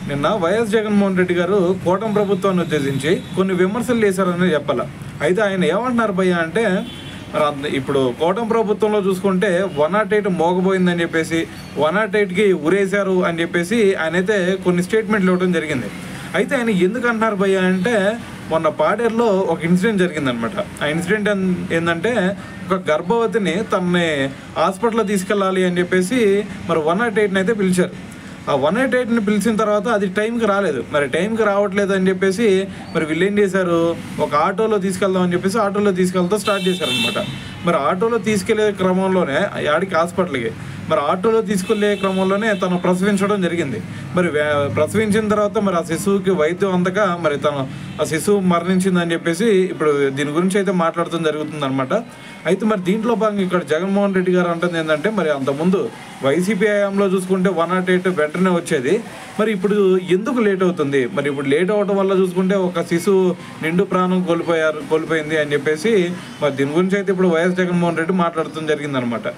నిన్న వైఎస్ జగన్మోహన్ రెడ్డి గారు కూటమి ప్రభుత్వాన్ని ఉద్దేశించి కొన్ని విమర్శలు చేశారని చెప్పాల. అయితే ఆయన ఏమంటున్నారు భయ్య అంటే, ఇప్పుడు కూటమి ప్రభుత్వంలో చూసుకుంటే 108 మోగబోయిందని చెప్పేసి 108కి ఉరేశారు అని చెప్పేసి ఆయన అయితే కొన్ని స్టేట్మెంట్లు ఇవ్వడం జరిగింది. అయితే ఆయన ఎందుకు అంటున్నారు భయ్య అంటే, మొన్న పాడేరులో ఒక ఇన్సిడెంట్ జరిగిందనమాట. ఆ ఇన్సిడెంట్ ఏంటంటే, ఒక గర్భవతిని తనని హాస్పిటల్లో తీసుకెళ్ళాలి అని చెప్పేసి మరి 108ని అయితే పిలిచారు. ఆ 188ని పిలిచిన తర్వాత అది టైంకి రాలేదు. మరి టైంకి రావట్లేదు అని చెప్పేసి మరి వీళ్ళు ఏం చేశారు, ఒక ఆటోలో తీసుకెళ్దాం అని చెప్పేసి ఆటోలో తీసుకెళ్తా స్టార్ట్ చేశారనమాట. మరి ఆటోలో తీసుకెళ్లే క్రమంలోనే యాడికి హాస్పిటల్కి, మరి ఆటోలో తీసుకెళ్లే క్రమంలోనే తను ప్రసవించడం జరిగింది. మరి ప్రసవించిన తర్వాత మరి ఆ శిశువుకి వైద్యం అందక మరి ఆ శిశువు మరణించిందని చెప్పేసి ఇప్పుడు దీని గురించి అయితే మాట్లాడటం జరుగుతుంది అనమాట. అయితే మరి దీంట్లో భాగంగా ఇక్కడ జగన్మోహన్ రెడ్డి గారు అంటుంది ఏంటంటే, మరి అంతకుముందు వైసీపీ హయాంలో చూసుకుంటే 108 వెంటనే వచ్చేది, మరి ఇప్పుడు ఎందుకు లేట్ అవుతుంది, మరి ఇప్పుడు లేట్ అవ్వడం వల్ల చూసుకుంటే ఒక శిశువు నిండు ప్రాణం కోల్పోయింది అని చెప్పేసి మరి దీని గురించి అయితే ఇప్పుడు వైఎస్ జగన్మోహన్ రెడ్డి మాట్లాడటం జరిగిందనమాట.